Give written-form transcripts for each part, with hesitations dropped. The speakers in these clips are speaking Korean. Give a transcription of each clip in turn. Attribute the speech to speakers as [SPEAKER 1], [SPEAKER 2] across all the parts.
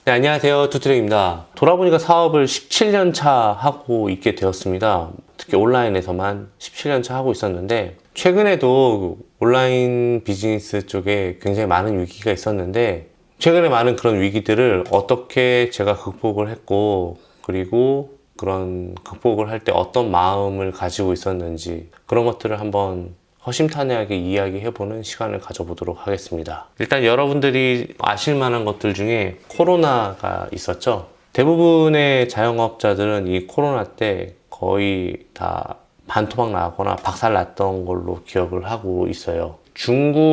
[SPEAKER 1] 네, 안녕하세요. 투트랙입니다. 돌아보니까 사업을 17년 차 하고 있게 되었습니다. 특히 온라인에서만 17년 차 하고 있었는데, 최근에도 온라인 비즈니스 쪽에 굉장히 많은 위기가 있었는데, 최근에 많은 그런 위기들을 어떻게 제가 극복을 했고, 그리고 그런 극복을 할 때 어떤 마음을 가지고 있었는지, 그런 것들을 한번 허심탄회하게 이야기해보는 시간을 가져보도록 하겠습니다. 일단 여러분들이 아실 만한 것들 중에 코로나가 있었죠. 대부분의 자영업자들은 이 코로나 때 거의 다 반토막 나거나 박살 났던 걸로 기억을 하고 있어요. 중국을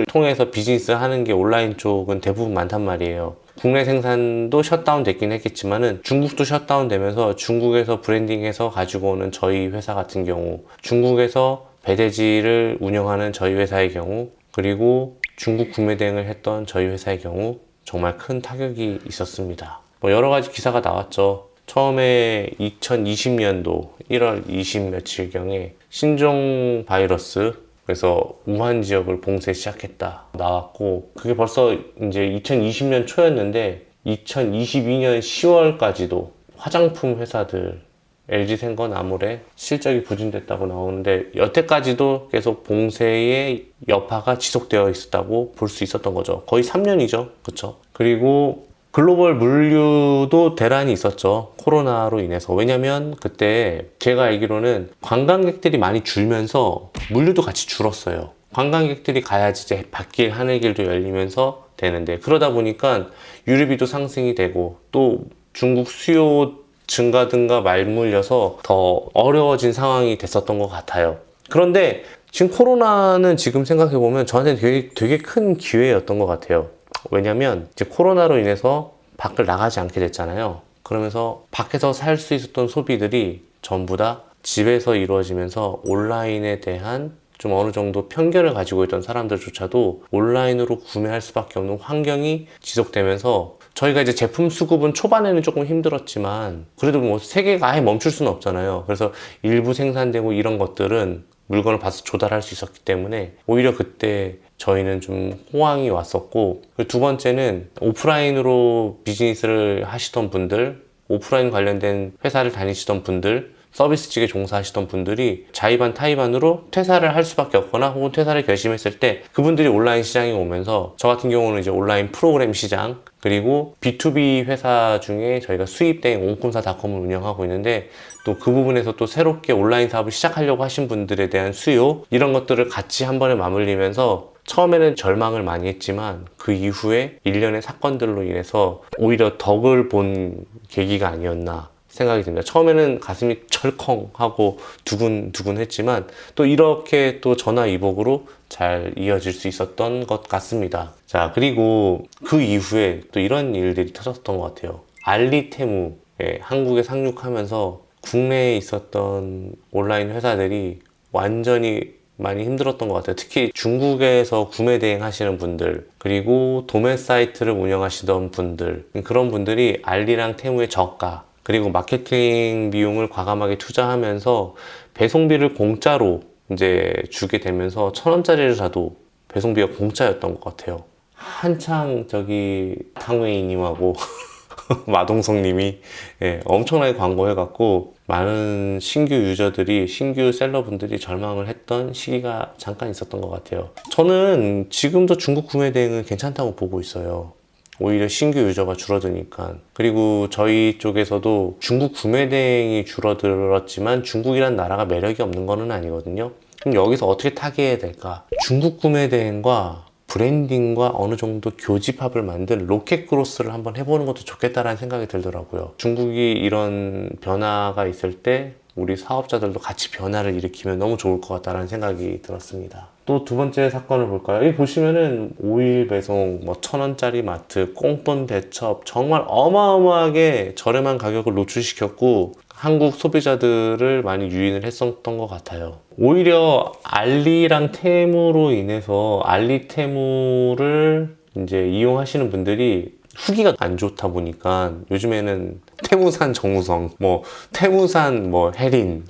[SPEAKER 1] 통해서 비즈니스 하는 게 온라인 쪽은 대부분 많단 말이에요. 국내 생산도 셧다운 됐긴 했겠지만은 중국도 셧다운 되면서 중국에서 브랜딩해서 가지고 오는 저희 회사 같은 경우, 중국에서 배대지를 운영하는 저희 회사의 경우, 그리고 중국 구매 대행을 했던 저희 회사의 경우 정말 큰 타격이 있었습니다. 여러 가지 기사가 나왔죠. 처음에 2020년도 1월 20 며칠경에 신종 바이러스, 그래서 우한 지역을 봉쇄 시작했다 나왔고, 그게 벌써 이제 2020년 초였는데 2022년 10월까지도 화장품 회사들, LG생건, 아모레 실적이 부진됐다고 나오는데, 여태까지도 계속 봉쇄의 여파가 지속되어 있었다고 볼 수 있었던 거죠. 거의 3년이죠. 그쵸? 그리고 글로벌 물류도 대란이 있었죠. 코로나로 인해서. 왜냐면 그때 제가 알기로는 관광객들이 많이 줄면서 물류도 같이 줄었어요. 관광객들이 가야지 이제 밭길, 하늘길도 열리면서 되는데, 그러다 보니까 유류비도 상승이 되고 또 중국 수요 증가 등과 맞물려서 더 어려워진 상황이 됐었던 것 같아요. 그런데 지금 코로나는 지금 생각해보면 저한테 되게 큰 기회였던 것 같아요. 왜냐면 이제 코로나로 인해서 밖을 나가지 않게 됐잖아요. 그러면서 밖에서 살 수 있었던 소비들이 전부 다 집에서 이루어지면서 온라인에 대한 좀 어느 정도 편견을 가지고 있던 사람들조차도 온라인으로 구매할 수밖에 없는 환경이 지속되면서, 저희가 이제 제품 수급은 초반에는 조금 힘들었지만 그래도 뭐 세계가 아예 멈출 수는 없잖아요. 그래서 일부 생산되고 이런 것들은 물건을 봐서 조달할 수 있었기 때문에 오히려 그때 저희는 좀 호황이 왔었고, 두 번째는 오프라인으로 비즈니스를 하시던 분들, 오프라인 관련된 회사를 다니시던 분들, 서비스직에 종사하시던 분들이 자의반 타의반으로 퇴사를 할 수밖에 없거나 혹은 퇴사를 결심했을 때 그분들이 온라인 시장에 오면서, 저 같은 경우는 이제 온라인 프로그램 시장, 그리고 B2B 회사 중에 저희가 수입대행 옹꿈사닷컴을 운영하고 있는데, 또 그 부분에서 또 새롭게 온라인 사업을 시작하려고 하신 분들에 대한 수요, 이런 것들을 같이 한 번에 맞물리면서 처음에는 절망을 많이 했지만 그 이후에 일련의 사건들로 인해서 오히려 덕을 본 계기가 아니었나 생각이 듭니다. 처음에는 가슴이 철컹하고 두근두근 했지만 또 이렇게 또 전화위복으로 잘 이어질 수 있었던 것 같습니다. 자, 그리고 그 이후에 또 이런 일들이 터졌던 것 같아요. 알리테무에 한국에 상륙하면서 국내에 있었던 온라인 회사들이 완전히 많이 힘들었던 것 같아요. 특히 중국에서 구매 대행 하시는 분들, 그리고 도매 사이트를 운영하시던 분들, 그런 분들이 알리랑 테무의 저가, 그리고 마케팅 비용을 과감하게 투자하면서 배송비를 공짜로 이제 주게 되면서 1,000원짜리를 사도 배송비가 공짜였던 것 같아요. 한창 저기 탕웨이님하고 마동석님이 엄청나게 광고해갖고 많은 신규 유저들이, 신규 셀러분들이 절망을 했던 시기가 잠깐 있었던 것 같아요. 저는 지금도 중국 구매 대행은 괜찮다고 보고 있어요. 오히려 신규 유저가 줄어드니까. 그리고 저희 쪽에서도 중국 구매 대행이 줄어들었지만 중국이란 나라가 매력이 없는 거는 아니거든요. 그럼 여기서 어떻게 타개해야 될까? 중국 구매 대행과 브랜딩과 어느 정도 교집합을 만든 로켓 그로스를 한번 해보는 것도 좋겠다라는 생각이 들더라고요. 중국이 이런 변화가 있을 때 우리 사업자들도 같이 변화를 일으키면 너무 좋을 것 같다는 생각이 들었습니다. 또 두 번째 사건을 볼까요? 여기 보시면은 5일 배송, 1,000원짜리 마트, 꽁돈 대첩, 정말 어마어마하게 저렴한 가격을 노출시켰고 한국 소비자들을 많이 유인을 했었던 것 같아요. 오히려 알리랑 테무로 인해서 알리테무를 이제 이용하시는 분들이 후기가 안 좋다 보니까 요즘에는 태무산 정우성, 테무산 혜린,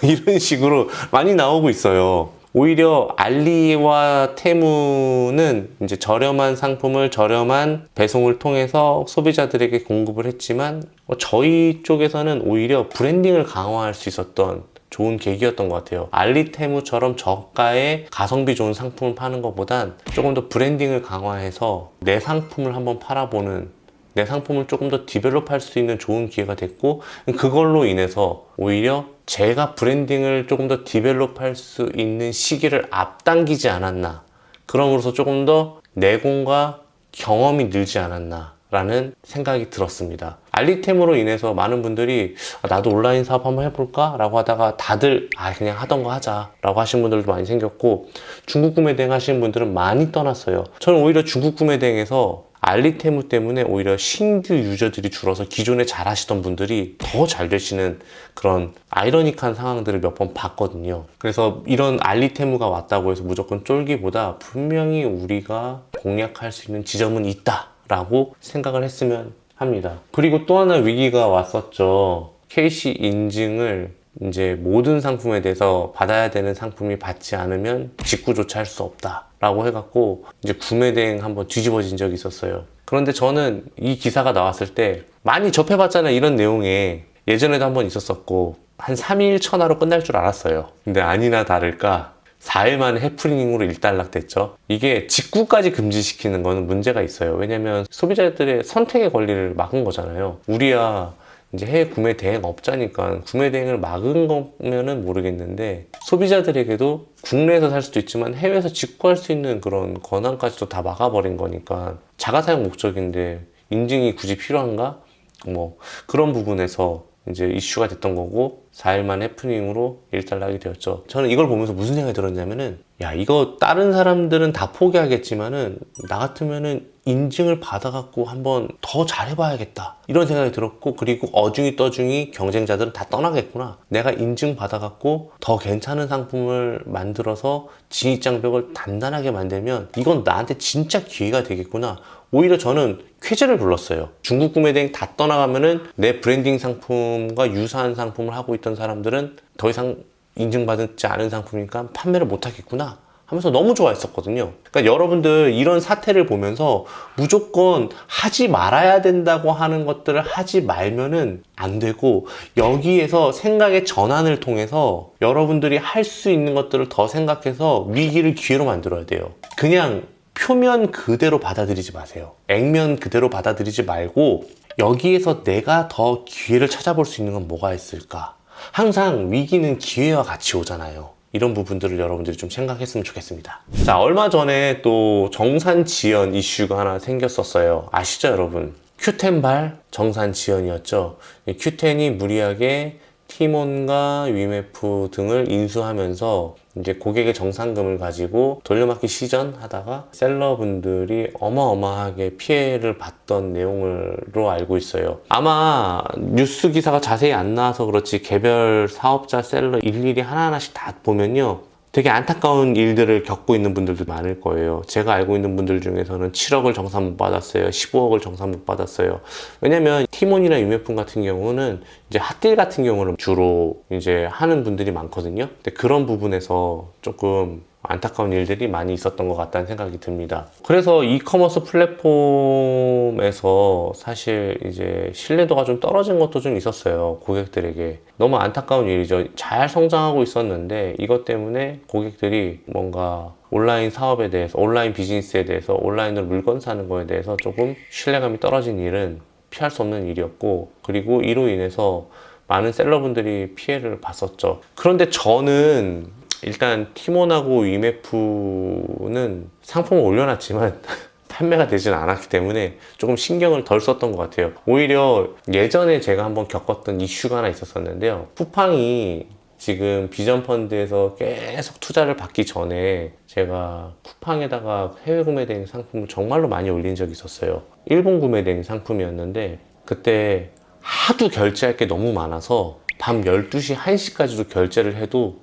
[SPEAKER 1] 이런 식으로 많이 나오고 있어요. 오히려 알리와 테무는 이제 저렴한 상품을 저렴한 배송을 통해서 소비자들에게 공급을 했지만 저희 쪽에서는 오히려 브랜딩을 강화할 수 있었던 좋은 계기였던 것 같아요. 알리테무처럼 저가의 가성비 좋은 상품을 파는 것보단 조금 더 브랜딩을 강화해서 내 상품을 한번 팔아보는, 내 상품을 조금 더 디벨롭할 수 있는 좋은 기회가 됐고, 그걸로 인해서 오히려 제가 브랜딩을 조금 더 디벨롭할 수 있는 시기를 앞당기지 않았나, 그럼으로써 조금 더 내공과 경험이 늘지 않았나 라는 생각이 들었습니다. 알리템으로 인해서 많은 분들이 나도 온라인 사업 한번 해볼까? 라고 하다가 다들 그냥 하던 거 하자 라고 하신 분들도 많이 생겼고, 중국 구매 대행 하시는 분들은 많이 떠났어요. 저는 오히려 중국 구매 대행에서 알리테무 때문에 오히려 신규 유저들이 줄어서 기존에 잘 하시던 분들이 더 잘 되시는 그런 아이러니한 상황들을 몇 번 봤거든요. 그래서 이런 알리테무가 왔다고 해서 무조건 쫄기보다 분명히 우리가 공략할 수 있는 지점은 있다 라고 생각을 했으면 합니다. 그리고 또 하나 위기가 왔었죠. KC 인증을 이제 모든 상품에 대해서 받아야 되는 상품이 받지 않으면 직구조차 할 수 없다 라고 해갖고 이제 구매 대행 한번 뒤집어진 적이 있었어요. 그런데 저는 이 기사가 나왔을 때 많이 접해봤잖아요. 이런 내용에 예전에도 한번 있었었고 한 3일 천하로 끝날 줄 알았어요. 근데 아니나 다를까 4일 만에 해프닝으로 일단락됐죠. 이게 직구까지 금지시키는 거는 문제가 있어요. 왜냐면 소비자들의 선택의 권리를 막은 거잖아요. 우리야 이제 해외 구매 대행 업자니까 구매 대행을 막은 거면은 모르겠는데, 소비자들에게도 국내에서 살 수도 있지만 해외에서 직구할 수 있는 그런 권한까지도 다 막아버린 거니까 자가사용 목적인데 인증이 굳이 필요한가? 뭐 그런 부분에서 이제 이슈가 됐던 거고 4일 만 해프닝으로 일단락이 되었죠. 저는 이걸 보면서 무슨 생각이 들었냐면은, 야, 이거 다른 사람들은 다 포기하겠지만은 나 같으면은 인증을 받아갖고 한번 더 잘해봐야겠다 이런 생각이 들었고, 그리고 어중이 떠중이 경쟁자들은 다 떠나겠구나, 내가 인증 받아갖고 더 괜찮은 상품을 만들어서 진입장벽을 단단하게 만들면 이건 나한테 진짜 기회가 되겠구나. 오히려 저는 쾌재를 불렀어요. 중국 구매 대행 다 떠나가면은 내 브랜딩 상품과 유사한 상품을 하고 있던 사람들은 더 이상 인증받지 않은 상품이니까 판매를 못 하겠구나 하면서 너무 좋아했었거든요. 그러니까 여러분들 이런 사태를 보면서 무조건 하지 말아야 된다고 하는 것들을 하지 말면은 안 되고, 여기에서 생각의 전환을 통해서 여러분들이 할 수 있는 것들을 더 생각해서 위기를 기회로 만들어야 돼요. 그냥 표면 그대로 받아들이지 마세요. 액면 그대로 받아들이지 말고 여기에서 내가 더 기회를 찾아볼 수 있는 건 뭐가 있을까? 항상 위기는 기회와 같이 오잖아요. 이런 부분들을 여러분들이 좀 생각했으면 좋겠습니다. 자, 얼마 전에 또 정산 지연 이슈가 하나 생겼었어요. 아시죠, 여러분? Q10발 정산 지연이었죠. Q10이 무리하게 티몬과 위메프 등을 인수하면서 이제 고객의 정산금을 가지고 돌려막기 시전하다가 셀러분들이 어마어마하게 피해를 봤던 내용으로 알고 있어요. 아마 뉴스 기사가 자세히 안 나와서 그렇지 개별 사업자 셀러 일일이 하나하나씩 다 보면요, 되게 안타까운 일들을 겪고 있는 분들도 많을 거예요. 제가 알고 있는 분들 중에서는 7억을 정산 못 받았어요. 15억을 정산 못 받았어요. 왜냐면 티몬이나 유메품 같은 경우는 이제 핫딜 같은 경우는 주로 이제 하는 분들이 많거든요. 근데 그런 부분에서 조금 안타까운 일들이 많이 있었던 것 같다는 생각이 듭니다. 그래서 이커머스 플랫폼에서 사실 이제 신뢰도가 좀 떨어진 것도 좀 있었어요. 고객들에게. 너무 안타까운 일이죠. 잘 성장하고 있었는데 이것 때문에 고객들이 뭔가 온라인 사업에 대해서, 온라인 비즈니스에 대해서, 온라인으로 물건 사는 거에 대해서 조금 신뢰감이 떨어진 일은 피할 수 없는 일이었고, 그리고 이로 인해서 많은 셀러분들이 피해를 봤었죠. 그런데 저는 일단 티몬하고 위메프는 상품을 올려놨지만 판매가 되지는 않았기 때문에 조금 신경을 덜 썼던 것 같아요. 오히려 예전에 제가 한번 겪었던 이슈가 하나 있었었는데요. 쿠팡이 지금 비전펀드에서 계속 투자를 받기 전에 제가 쿠팡에다가 해외 구매된 상품을 정말로 많이 올린 적이 있었어요. 일본 구매된 상품이었는데 그때 하도 결제할 게 너무 많아서 밤 12시, 1시까지도 결제를 해도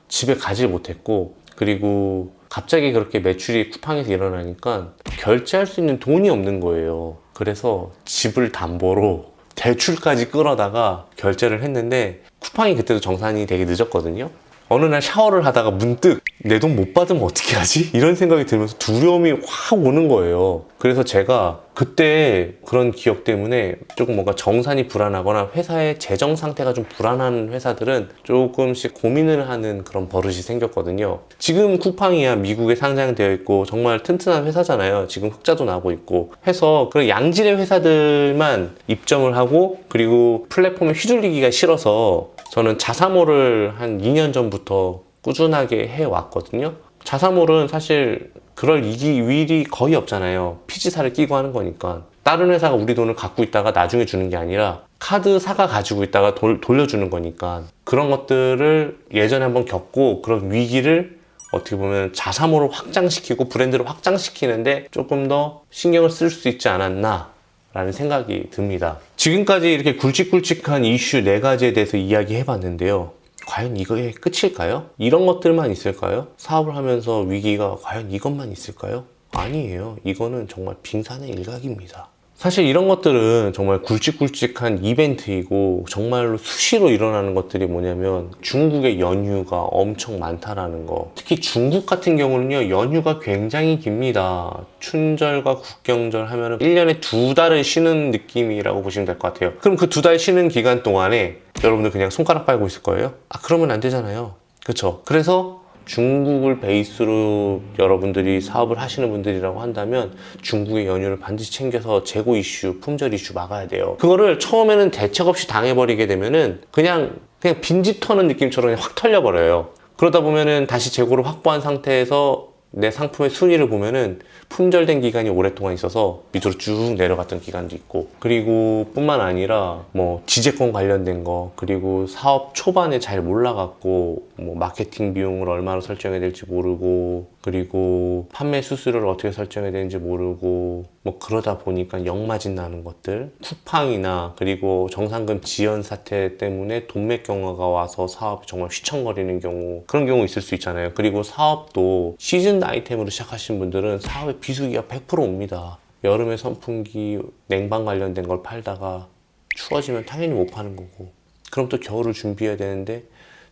[SPEAKER 1] 집에 가지 못했고, 그리고 갑자기 그렇게 매출이 쿠팡에서 일어나니까 결제할 수 있는 돈이 없는 거예요. 그래서 집을 담보로 대출까지 끌어다가 결제를 했는데 쿠팡이 그때도 정산이 되게 늦었거든요. 어느 날 샤워를 하다가 문득 내 돈 못 받으면 어떻게 하지? 이런 생각이 들면서 두려움이 확 오는 거예요. 그래서 제가 그때 그런 기억 때문에 조금 뭔가 정산이 불안하거나 회사의 재정 상태가 좀 불안한 회사들은 조금씩 고민을 하는 그런 버릇이 생겼거든요. 지금 쿠팡이야 미국에 상장되어 있고 정말 튼튼한 회사잖아요. 지금 흑자도 나고 있고 해서 그런 양질의 회사들만 입점을 하고, 그리고 플랫폼에 휘둘리기가 싫어서 저는 자사몰을 한 2년 전부터 꾸준하게 해왔거든요. 자사몰은 사실 그럴 일이 거의 없잖아요. 피지사를 끼고 하는 거니까. 다른 회사가 우리 돈을 갖고 있다가 나중에 주는 게 아니라 카드사가 가지고 있다가 돌려주는 거니까, 그런 것들을 예전에 한번 겪고 그런 위기를 어떻게 보면 자사몰을 확장시키고 브랜드를 확장시키는데 조금 더 신경을 쓸 수 있지 않았나 라는 생각이 듭니다. 지금까지 이렇게 굵직굵직한 이슈 4가지에 대해서 이야기해 봤는데요. 과연 이거의 끝일까요? 이런 것들만 있을까요? 사업을 하면서 위기가 과연 이것만 있을까요? 아니에요. 이거는 정말 빙산의 일각입니다. 사실 이런 것들은 정말 굵직굵직한 이벤트이고 정말로 수시로 일어나는 것들이 뭐냐면 중국의 연휴가 엄청 많다라는 거. 특히 중국 같은 경우는요, 연휴가 굉장히 깁니다. 춘절과 국경절 하면은 1년에 2달을 쉬는 느낌이라고 보시면 될 것 같아요. 그럼 그 2달 쉬는 기간 동안에 여러분들 그냥 손가락 빨고 있을 거예요? 그러면 안 되잖아요. 그쵸? 그래서 중국을 베이스로 여러분들이 사업을 하시는 분들이라고 한다면 중국의 연휴를 반드시 챙겨서 재고 이슈, 품절 이슈 막아야 돼요. 그거를 처음에는 대책 없이 당해버리게 되면은 그냥 빈집 터는 느낌처럼 그냥 확 털려버려요. 그러다 보면은 다시 재고를 확보한 상태에서 내 상품의 순위를 보면은 품절된 기간이 오랫동안 있어서 밑으로 쭉 내려갔던 기간도 있고, 그리고 뿐만 아니라 뭐 지재권 관련된 거, 그리고 사업 초반에 잘 몰라갖고 뭐 마케팅 비용을 얼마로 설정해야 될지 모르고, 그리고 판매 수수료를 어떻게 설정해야 되는지 모르고, 뭐 그러다 보니까 역마진 나는 것들, 쿠팡이나 그리고 정상금 지연 사태 때문에 돈맥 경화가 와서 사업이 정말 휘청거리는 경우, 그런 경우 있을 수 있잖아요. 그리고 사업도 시즌 아이템으로 시작하신 분들은 사업의 비수기가 100% 옵니다. 여름에 선풍기, 냉방 관련된 걸 팔다가 추워지면 당연히 못 파는 거고, 그럼 또 겨울을 준비해야 되는데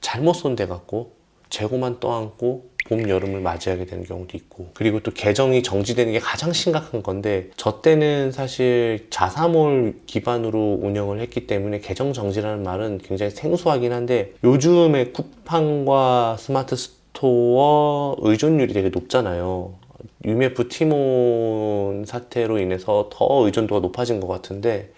[SPEAKER 1] 잘못 손대 갖고 재고만 떠안고 봄, 여름을 맞이하게 되는 경우도 있고, 그리고 또 계정이 정지되는 게 가장 심각한 건데, 저 때는 사실 자사몰 기반으로 운영을 했기 때문에 계정 정지라는 말은 굉장히 생소하긴 한데, 요즘에 쿠팡과 스마트 스토어 의존율이 되게 높잖아요. UMF 티몬 사태로 인해서 더 의존도가 높아진 것 같은데,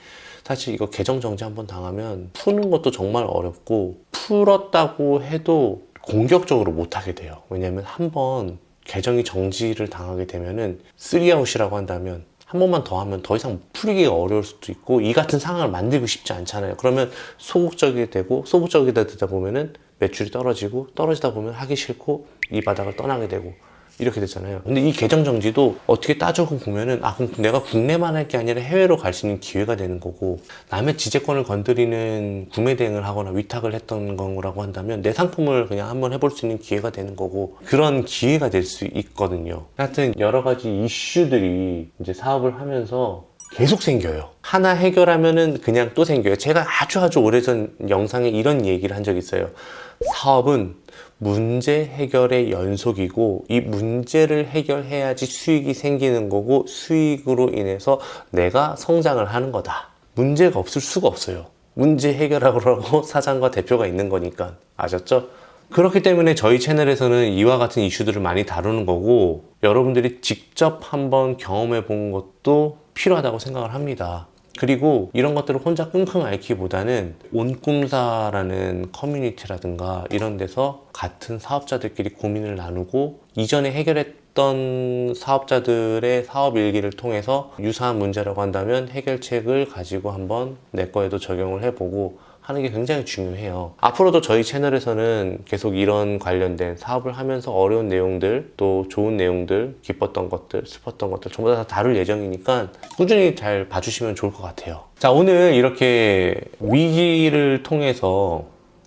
[SPEAKER 1] 사실 이거 계정 정지 한번 당하면 푸는 것도 정말 어렵고, 풀었다고 해도 공격적으로 못하게 돼요. 왜냐면 한번 계정이 정지를 당하게 되면은 3아웃이라고 한다면 한 번만 더 하면 더 이상 풀기가 어려울 수도 있고, 이 같은 상황을 만들고 싶지 않잖아요. 그러면 소극적이 되고, 소극적이다 되다 보면은 매출이 떨어지고, 떨어지다 보면 하기 싫고 이 바닥을 떠나게 되고, 이렇게 되잖아요. 근데 이 계정 정지도 어떻게 따져고 보면은 그럼 내가 국내만 할 게 아니라 해외로 갈 수 있는 기회가 되는 거고, 남의 지재권을 건드리는 구매 대행을 하거나 위탁을 했던 거라고 한다면 내 상품을 그냥 한번 해볼 수 있는 기회가 되는 거고, 그런 기회가 될 수 있거든요. 하여튼 여러 가지 이슈들이 이제 사업을 하면서 계속 생겨요. 하나 해결하면은 그냥 또 생겨요. 제가 아주 오래전 영상에 이런 얘기를 한 적이 있어요. 사업은 문제 해결의 연속이고, 이 문제를 해결해야지 수익이 생기는 거고, 수익으로 인해서 내가 성장을 하는 거다. 문제가 없을 수가 없어요. 문제 해결하라고 사장과 대표가 있는 거니까. 아셨죠? 그렇기 때문에 저희 채널에서는 이와 같은 이슈들을 많이 다루는 거고, 여러분들이 직접 한번 경험해 본 것도 필요하다고 생각을 합니다. 그리고 이런 것들을 혼자 끙끙 앓기보다는 온꿈사라는 커뮤니티라든가 이런 데서 같은 사업자들끼리 고민을 나누고, 이전에 해결했던 사업자들의 사업 일기를 통해서 유사한 문제라고 한다면 해결책을 가지고 한번 내 거에도 적용을 해보고 하는 게 굉장히 중요해요. 앞으로도 저희 채널에서는 계속 이런 관련된 사업을 하면서 어려운 내용들, 또 좋은 내용들, 기뻤던 것들, 슬펐던 것들 전부 다 다룰 예정이니까 꾸준히 잘 봐주시면 좋을 것 같아요. 자, 오늘 이렇게 위기를 통해서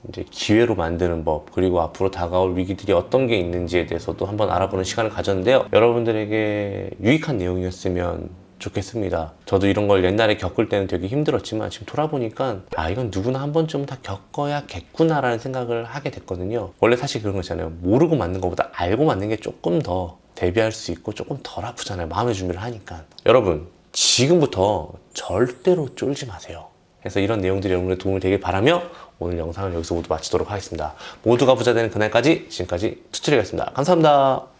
[SPEAKER 1] 이제 기회로 만드는 법, 그리고 앞으로 다가올 위기들이 어떤 게 있는지에 대해서도 한번 알아보는 시간을 가졌는데요. 여러분들에게 유익한 내용이었으면 좋겠습니다. 저도 이런 걸 옛날에 겪을 때는 되게 힘들었지만 지금 돌아보니까 이건 누구나 한 번쯤은 다 겪어야겠구나라는 생각을 하게 됐거든요. 원래 사실 그런 거 있잖아요. 모르고 맞는 것보다 알고 맞는 게 조금 더 대비할 수 있고 조금 덜 아프잖아요. 마음의 준비를 하니까. 여러분, 지금부터 절대로 쫄지 마세요. 그래서 이런 내용들이 여러분의 도움이 되길 바라며 오늘 영상을 여기서 모두 마치도록 하겠습니다. 모두가 부자 되는 그날까지 지금까지 투트리였습니다. 감사합니다.